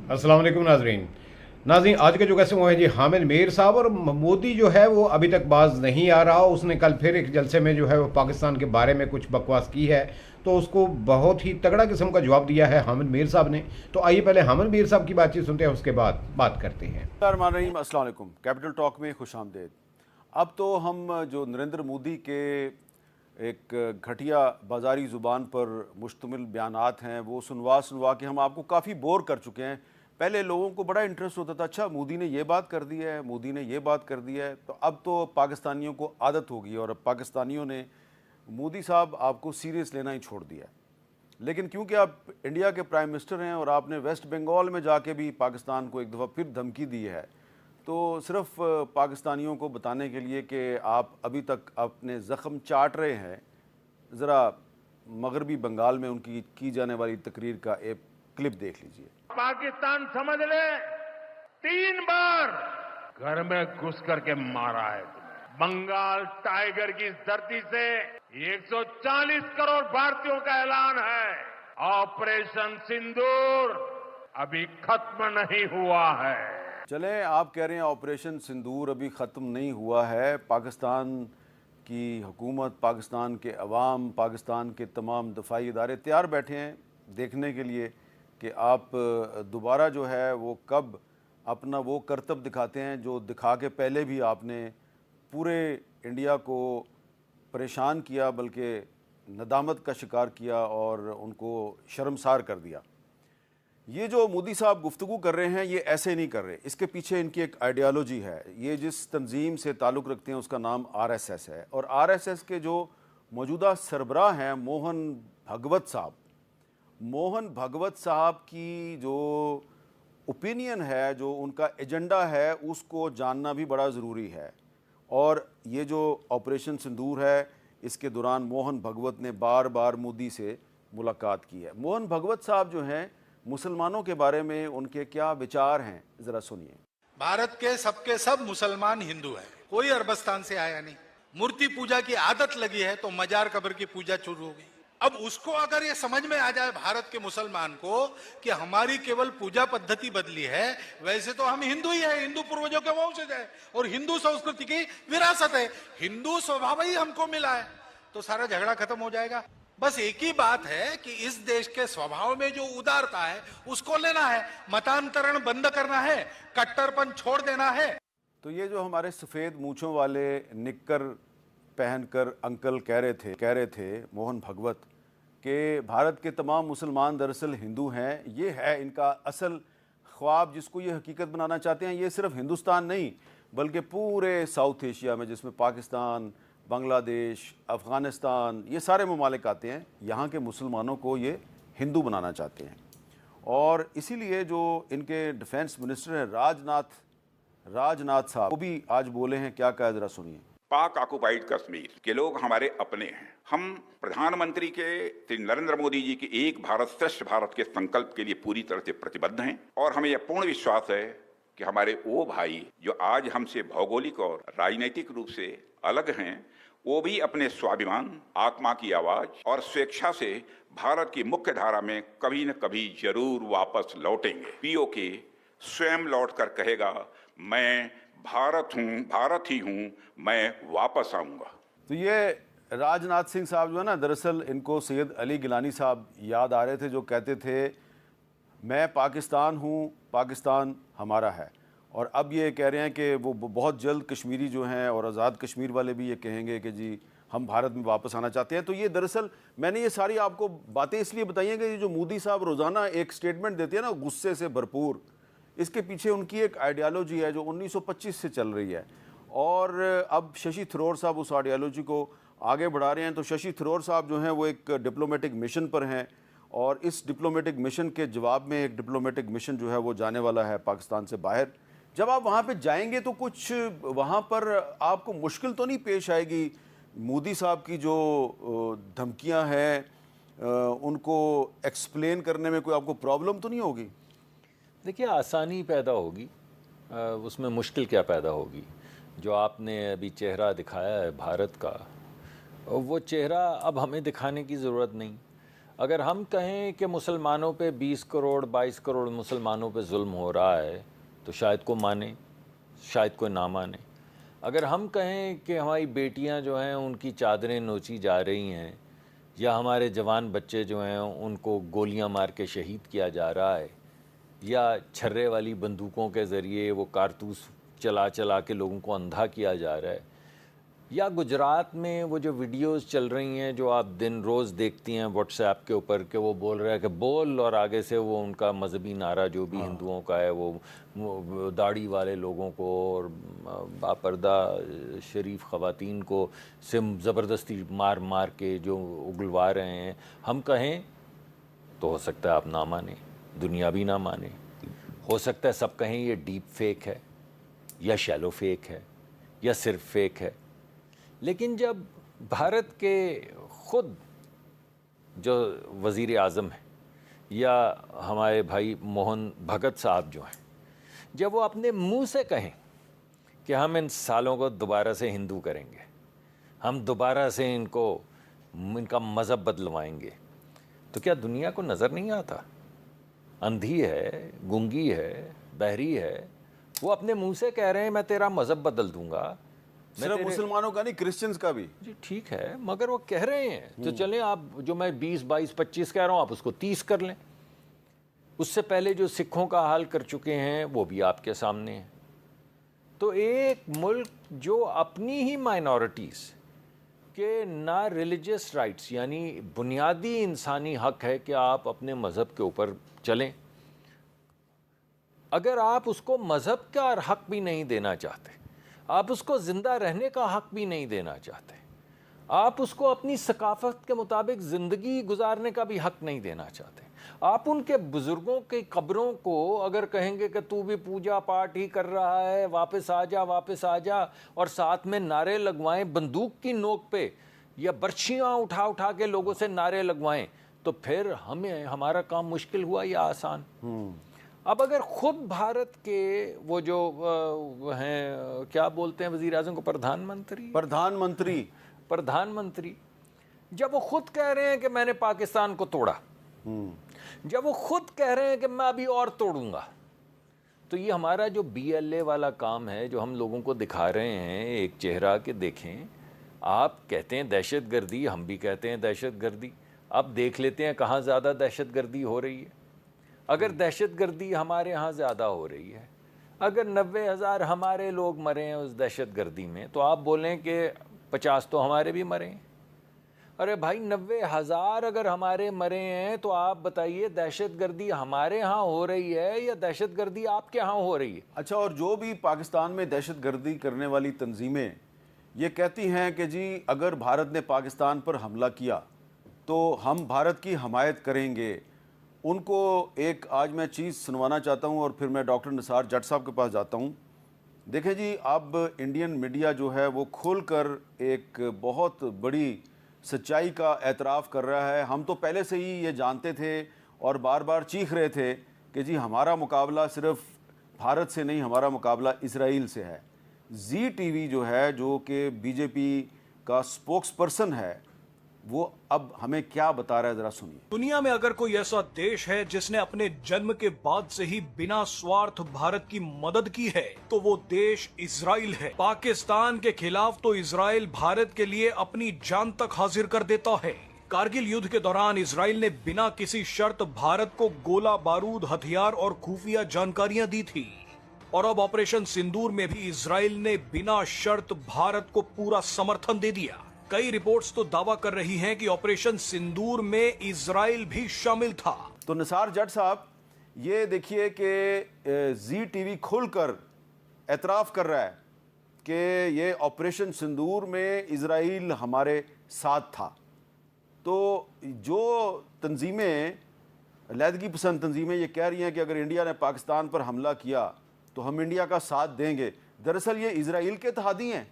अस्सलाम वालेकुम नाजरीन। नाजरीन, आज का जो कैसे हुआ है जी, हामिद मीर साहब और मोदी जो है वो अभी तक बाज नहीं आ रहा। उसने कल फिर एक जलसे में जो है वो पाकिस्तान के बारे में कुछ बकवास की है, तो उसको बहुत ही तगड़ा किस्म का जवाब दिया है हामिद मीर साहब ने। तो आइए पहले हामिद मीर साहब की बातचीत सुनते हैं, उसके बाद बात करते हैं। रहीम अस्सलाम वालेकुम। कैपिटल टॉक में खुश आमदेद। अब तो हम जो नरेंद्र मोदी के एक घटिया बाजारी ज़ुबान पर मुश्तमिल बयानात हैं वो सुनवा सुनवा के हम आपको काफ़ी बोर कर चुके हैं। पहले लोगों को बड़ा इंटरेस्ट होता था, अच्छा मोदी ने ये बात कर दी है, मोदी ने ये बात कर दी है। तो अब तो पाकिस्तानियों को आदत हो गई और अब पाकिस्तानियों ने मोदी साहब आपको सीरियस लेना ही छोड़ दिया है। लेकिन क्योंकि आप इंडिया के प्राइम मिनिस्टर हैं और आपने वेस्ट बंगाल में जाके भी पाकिस्तान को एक दफ़ा फिर धमकी दी है, तो सिर्फ पाकिस्तानियों को बताने के लिए कि आप अभी तक अपने ज़ख्म चाट रहे हैं, ज़रा मगरबी बंगाल में उनकी की जाने वाली तकरीर का एक क्लिप देख लीजिए। पाकिस्तान समझ ले, 3 बार घर में घुस करके मारा है तुम्हें। बंगाल टाइगर की इस धरती से 140 करोड़ भारतीयों का ऐलान है। ऑपरेशन सिंदूर अभी खत्म नहीं हुआ है। चलें, आप कह रहे हैं ऑपरेशन सिंदूर अभी ख़त्म नहीं हुआ है। पाकिस्तान की हुकूमत, पाकिस्तान के अवाम, पाकिस्तान के तमाम दफाई इदारे तैयार बैठे हैं देखने के लिए कि आप दोबारा जो है वो कब अपना वो करतब दिखाते हैं जो दिखा के पहले भी आपने पूरे इंडिया को परेशान किया, बल्कि नदामत का शिकार किया और उनको शर्मसार कर दिया। ये जो मोदी साहब गुफ्तगू कर रहे हैं ये ऐसे नहीं कर रहे, इसके पीछे इनकी एक आइडियालॉजी है। ये जिस तंजीम से ताल्लुक़ रखते हैं उसका नाम आरएसएस है और आरएसएस के जो मौजूदा सरबराह हैं मोहन भगवत साहब, मोहन भगवत साहब की जो ओपिनियन है, जो उनका एजेंडा है, उसको जानना भी बड़ा ज़रूरी है। और ये जो ऑपरेशन सिंदूर है इसके दौरान मोहन भगवत ने बार बार मोदी से मुलाकात की है। मोहन भगवत साहब जो हैं, मुसलमानों के बारे में उनके क्या विचार हैं, ज़रा सुनिए। भारत के सबके सब मुसलमान हिंदू हैं, कोई अरबस्तान से आया नहीं। मूर्ति पूजा की आदत लगी है तो मजार कब्र की पूजा शुरू हो गई। अब उसको अगर ये समझ में आ जाए भारत के मुसलमान को कि हमारी केवल पूजा पद्धति बदली है, वैसे तो हम हिंदू ही है, हिंदू पूर्वजों के वंशज है और हिंदू संस्कृति की विरासत है, हिंदू स्वभाव ही हमको मिला है, तो सारा झगड़ा खत्म हो जाएगा। बस एक ही बात है कि इस देश के स्वभाव में जो उदारता है उसको लेना है, मतांतरण बंद करना है, कट्टरपन छोड़ देना है। तो ये जो हमारे सफ़ेद मूँछों वाले निक्कर पहनकर अंकल कह रहे थे मोहन भगवत कि भारत के तमाम मुसलमान दरअसल हिंदू हैं, ये है इनका असल ख्वाब जिसको ये हकीकत बनाना चाहते हैं। ये सिर्फ हिंदुस्तान नहीं बल्कि पूरे साउथ एशिया में, जिसमें पाकिस्तान, बांग्लादेश, अफ़गानिस्तान, ये सारे ममालिक आते हैं, यहाँ के मुसलमानों को ये हिंदू बनाना चाहते हैं। और इसीलिए जो इनके डिफेंस मिनिस्टर हैं राजनाथ साहब, वो भी आज बोले हैं। क्या कहा, ज़रा सुनिए। पाक ऑक्युपाइड कश्मीर के लोग हमारे अपने हैं। हम प्रधानमंत्री के श्री नरेंद्र मोदी जी के एक भारत श्रेष्ठ भारत के संकल्प के लिए पूरी तरह से प्रतिबद्ध हैं और हमें यह पूर्ण विश्वास है कि हमारे वो भाई जो आज हमसे भौगोलिक और राजनीतिक रूप से अलग हैं, वो भी अपने स्वाभिमान, आत्मा की आवाज और स्वेच्छा से भारत की मुख्य धारा में कभी न कभी जरूर वापस लौटेंगे। पीओके स्वयं लौटकर कहेगा, मैं भारत हूँ, भारत ही हूँ, मैं वापस आऊँगा। तो ये राजनाथ सिंह साहब जो है ना, दरअसल इनको सैयद अली गिलानी साहब याद आ रहे थे जो कहते थे मैं पाकिस्तान हूँ, पाकिस्तान हमारा है। और अब ये कह रहे हैं कि वो बहुत जल्द कश्मीरी जो हैं और आज़ाद कश्मीर वाले भी ये कहेंगे कि जी हम भारत में वापस आना चाहते हैं। तो ये दरअसल मैंने ये सारी आपको बातें इसलिए बताई हैं कि ये जो मोदी साहब रोज़ाना एक स्टेटमेंट देते हैं ना गुस्से से भरपूर, इसके पीछे उनकी एक आइडियालॉजी है जो 1925 से चल रही है। और अब शशि थरूर साहब उस आइडियालॉजी को आगे बढ़ा रहे हैं। तो शशि थरूर साहब जो हैं वो एक डिप्लोमेटिक मिशन पर हैं और इस डिप्लोमेटिक मिशन के जवाब में एक डिप्लोमेटिक मिशन जो है वो जाने वाला है पाकिस्तान से बाहर। जब आप वहाँ पे जाएंगे तो कुछ वहाँ पर आपको मुश्किल तो नहीं पेश आएगी? मोदी साहब की जो धमकियाँ हैं उनको एक्सप्लेन करने में कोई आपको प्रॉब्लम तो नहीं होगी? देखिए, आसानी पैदा होगी, उसमें मुश्किल क्या पैदा होगी? जो आपने अभी चेहरा दिखाया है भारत का, वो चेहरा अब हमें दिखाने की ज़रूरत नहीं। अगर हम कहें कि मुसलमानों पे 20 करोड़ 22 करोड़ मुसलमानों पे जुल्म हो रहा है तो शायद को माने, शायद कोई ना माने। अगर हम कहें कि हमारी बेटियां जो हैं उनकी चादरें नोची जा रही हैं, या हमारे जवान बच्चे जो हैं उनको गोलियां मार के शहीद किया जा रहा है, या छर्रे वाली बंदूकों के ज़रिए वो कारतूस चला चला के लोगों को अंधा किया जा रहा है, या गुजरात में वो जो वीडियोस चल रही हैं जो आप दिन रोज़ देखती हैं व्हाट्सएप के ऊपर कि वो बोल रहा है कि बोल, और आगे से वो उनका मजहबी नारा जो भी हिंदुओं का है वो दाढ़ी वाले लोगों को और बापर्दा शरीफ ख़वातीन को सिम ज़बरदस्ती मार मार के जो उगलवा रहे हैं। हम कहें तो हो सकता है आप ना माने, दुनिया भी ना माने, हो सकता है सब कहें ये डीप फेक है या शैलो फेक है या सिर्फ फेक है। लेकिन जब भारत के ख़ुद जो वज़ीर आज़म है या हमारे भाई मोहन भगत साहब जो हैं, जब वो अपने मुंह से कहें कि हम इन सालों को दोबारा से हिंदू करेंगे, हम दोबारा से इनका मज़हब बदलवाएंगे, तो क्या दुनिया को नज़र नहीं आता? अंधी है, गूंगी है, बहरी है, वो अपने मुंह से कह रहे हैं मैं तेरा मज़हब बदल दूंगा। सिर्फ मुसलमानों का नहीं, क्रिश्चियंस का भी। जी ठीक है, मगर वो कह रहे हैं तो चलें, आप जो मैं 20 22 25 कह रहा हूँ आप उसको 30 कर लें। उससे पहले जो सिखों का हाल कर चुके हैं वो भी आपके सामने है। तो एक मुल्क जो अपनी ही माइनॉरिटीज़ के ना रिलीजियस राइट्स यानी बुनियादी इंसानी हक है कि आप अपने मज़हब के ऊपर चलें, अगर आप उसको मज़हब का हक भी नहीं देना चाहते, आप उसको ज़िंदा रहने का हक भी नहीं देना चाहते, आप उसको अपनी सकाफ़त के मुताबिक ज़िंदगी गुजारने का भी हक नहीं देना चाहते, आप उनके बुज़ुर्गों की कब्रों को अगर कहेंगे कि तू भी पूजा पाठ ही कर रहा है, वापस आ जा, वापस आ जा, और साथ में नारे लगवाएं बंदूक की नोक पे या बर्छियाँ उठा उठा के लोगों से नारे लगवाएं, तो फिर हमारा काम मुश्किल हुआ या आसान? अब अगर ख़ुद भारत के वो जो हैं, क्या बोलते हैं वज़ीर आज़म को, प्रधानमंत्री, जब वो ख़ुद कह रहे हैं कि मैंने पाकिस्तान को तोड़ा, जब वो ख़ुद कह रहे हैं कि मैं अभी और तोड़ूंगा, तो ये हमारा जो BLA वाला काम है जो हम लोगों को दिखा रहे हैं एक चेहरा के देखें, आप कहते हैं दहशतगर्दी, हम भी कहते हैं दहशतगर्दी, अब देख लेते हैं कहाँ ज़्यादा दहशतगर्दी हो रही है। अगर दहशतगर्दी हमारे यहाँ ज़्यादा हो रही है, अगर 90,000 हमारे लोग मरे हैं उस दहशतगर्दी में, तो आप बोलें कि 50 तो हमारे भी मरे हैं। अरे भाई 90,000 अगर हमारे मरे हैं तो आप बताइए दहशतगर्दी हमारे यहाँ हो रही है या दहशतगर्दी आपके यहाँ हो रही है? अच्छा, और जो भी पाकिस्तान में दहशतगर्दी करने वाली तंजीमें ये कहती हैं कि जी अगर भारत ने पाकिस्तान पर हमला किया तो हम भारत की हमायत करेंगे, उनको एक आज मैं चीज़ सुनवाना चाहता हूं और फिर मैं डॉक्टर निसार जट साहब के पास जाता हूं। देखें जी, अब इंडियन मीडिया जो है वो खोलकर एक बहुत बड़ी सच्चाई का एतराफ़ कर रहा है। हम तो पहले से ही ये जानते थे और बार बार चीख रहे थे कि जी हमारा मुकाबला सिर्फ भारत से नहीं, हमारा मुकाबला इसराइल से है। ZTV जो है, जो कि बीजेपी का स्पोक्स पर्सन है, वो अब हमें क्या बता रहा है, जरा सुनिए। दुनिया में अगर कोई ऐसा देश है जिसने अपने जन्म के बाद से ही बिना स्वार्थ भारत की मदद की है तो वो देश इजराइल है। पाकिस्तान के खिलाफ तो इजराइल भारत के लिए अपनी जान तक हाजिर कर देता है। कारगिल युद्ध के दौरान इजराइल ने बिना किसी शर्त भारत को गोला बारूद, हथियार और खुफिया जानकारियां दी थी, और अब ऑपरेशन सिंदूर में भी इजराइल ने बिना शर्त भारत को पूरा समर्थन दे दिया। कई रिपोर्ट्स तो दावा कर रही हैं कि ऑपरेशन सिंदूर में इजराइल भी शामिल था। तो निसार जट साहब, ये देखिए कि ZTV खुलकर एतराफ़ कर रहा है कि ये ऑपरेशन सिंदूर में इजराइल हमारे साथ था। तो जो तंजीमें, अलहदगी पसंद तंजीमें, ये कह रही हैं कि अगर इंडिया ने पाकिस्तान पर हमला किया तो हम इंडिया का साथ देंगे, दरअसल ये इजराइल के इत्तेहादी हैं।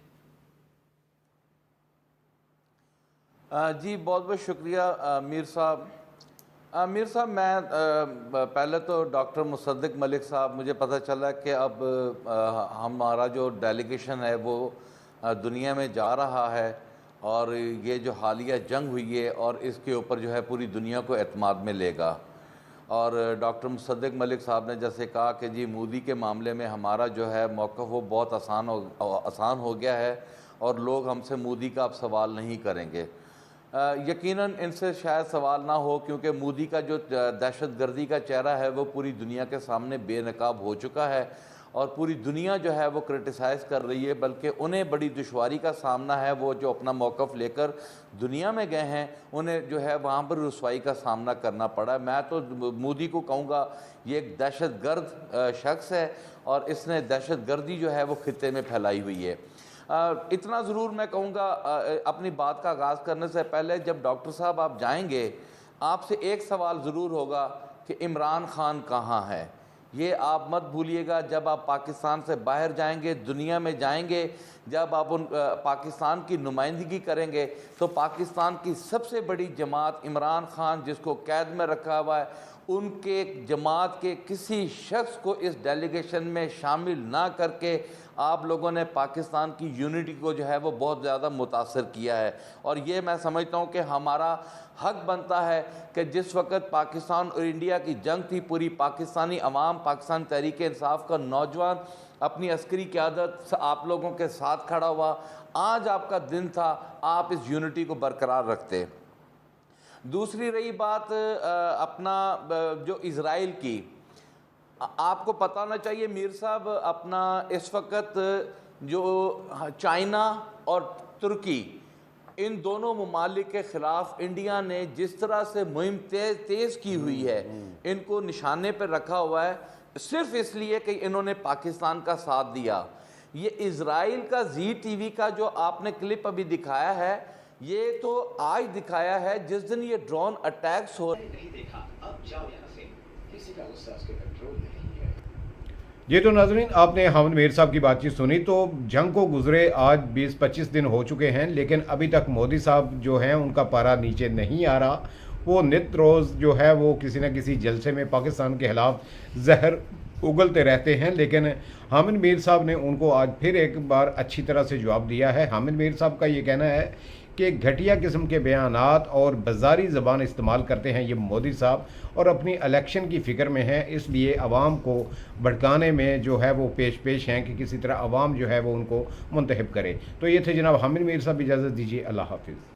जी बहुत बहुत शुक्रिया मीर साहब। मैं पहले तो डॉक्टर मुसद्दिक मलिक साहब, मुझे पता चला कि अब हमारा जो डेलीगेशन है वो दुनिया में जा रहा है और ये जो हालिया जंग हुई है और इसके ऊपर जो है पूरी दुनिया को एतमाद में लेगा। और डॉक्टर मुसद्दिक मलिक साहब ने जैसे कहा कि जी मोदी के मामले में हमारा जो है मौक़िफ़ वो बहुत आसान हो गया है और लोग हमसे मोदी का अब सवाल नहीं करेंगे। यकीनन इनसे शायद सवाल ना हो, क्योंकि मोदी का जो दहशतगर्दी का चेहरा है वो पूरी दुनिया के सामने बेनकाब हो चुका है और पूरी दुनिया जो है वो क्रिटिसाइज़ कर रही है, बल्कि उन्हें बड़ी दुश्वारी का सामना है। वो जो अपना मौक़िफ़ लेकर दुनिया में गए हैं उन्हें जो है वहाँ पर रुसवाई का सामना करना पड़ा। मैं तो मोदी को कहूँगा ये एक दहशतगर्द शख्स है और इसने दहशतगर्दी जो है वो खित्ते में फैलाई हुई है। इतना ज़रूर मैं कहूँगा, अपनी बात का आगाज़ करने से पहले जब डॉक्टर साहब आप जाएंगे, आपसे एक सवाल ज़रूर होगा कि इमरान खान कहाँ है। ये आप मत भूलिएगा। जब आप पाकिस्तान से बाहर जाएंगे, दुनिया में जाएंगे, जब आप पाकिस्तान की नुमाइंदगी करेंगे तो पाकिस्तान की सबसे बड़ी जमात इमरान खान, जिसको कैद में रखा हुआ है, उनके जमात के किसी शख्स को इस डेलीगेशन में शामिल ना करके आप लोगों ने पाकिस्तान की यूनिटी को जो है वो बहुत ज़्यादा मुतासर किया है। और ये मैं समझता हूँ कि हमारा हक बनता है कि जिस वक्त पाकिस्तान और इंडिया की जंग थी, पूरी पाकिस्तानी अवाम, पाकिस्तान तहरीक इंसाफ का नौजवान अपनी अस्करी क़यादत आप लोगों के साथ खड़ा हुआ। आज आपका दिन था, आप इस यूनिटी को बरकरार रखते। दूसरी रही बात अपना जो इज़राइल की, आपको पता होना चाहिए मीर साहब, अपना इस वक्त जो चाइना और तुर्की, इन दोनों ममालिक के ख़िलाफ़ इंडिया ने जिस तरह से मुहिम तेज़ की हुई है, इनको निशाने पर रखा हुआ है सिर्फ़ इसलिए कि इन्होंने पाकिस्तान का साथ दिया। ये इज़राइल का ZTV का जो आपने क्लिप अभी दिखाया है, ये तो आज दिखाया है जिस दिन ये ड्रोन अटैक्स हो नहीं देखा, अब जाओ यहाँ से, किसी का गुस्सा उसके कंट्रोल में नहीं है। ये तो नाज़रीन आपने हामिद मीर साहब की बातचीत सुनी। तो जंग को गुजरे आज 20-25 दिन हो चुके हैं, लेकिन अभी तक मोदी साहब जो हैं उनका पारा नीचे नहीं आ रहा। वो नित रोज़ जो है वो किसी न किसी जलसे में पाकिस्तान के खिलाफ जहर उगलते रहते हैं, लेकिन हामिद मीर साहब ने उनको आज फिर एक बार अच्छी तरह से जवाब दिया है। हामिद मीर साहब का ये कहना है कि घटिया किस्म के बयानात और बाजारी ज़बान इस्तेमाल करते हैं ये मोदी साहब, और अपनी इलेक्शन की फ़िक्र में हैं, इसलिए आवाम को भड़काने में जो है वो पेश हैं कि किसी तरह आवाम जो है वो उनको मुंतखब करे। तो ये थे जनाब हामिद मीर साहब, इजाज़त दीजिए, अल्लाह हाफिज़।